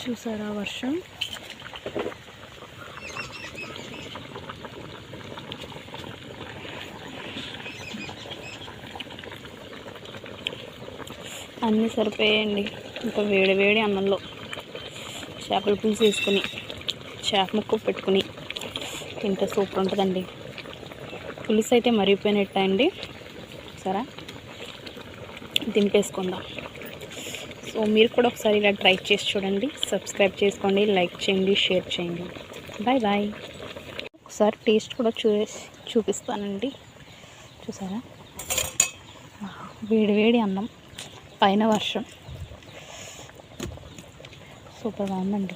చూసారా వర్షం. అన్నీ సరిపోయాయండి. ఇంకా వేడి వేడి అన్నంలో చేపల పులుసు వేసుకుని చేప ముక్క పెట్టుకుని తింటే సూపర్ ఉంటుందండి. పులుసు అయితే మరిగిపోయినట్టు అండి. సరే దింపేసుకుందాం. సో మీరు కూడా ఒకసారి ఇలా ట్రై చేసి చూడండి. సబ్స్క్రైబ్ చేసుకోండి, లైక్ చేయండి, షేర్ చేయండి. Bye bye. ఒకసారి టేస్ట్ కూడా చూపిస్తానండి. చూసారా, వేడి వేడి అన్నం, పైన వర్షం, సూపర్గా ఉందండి.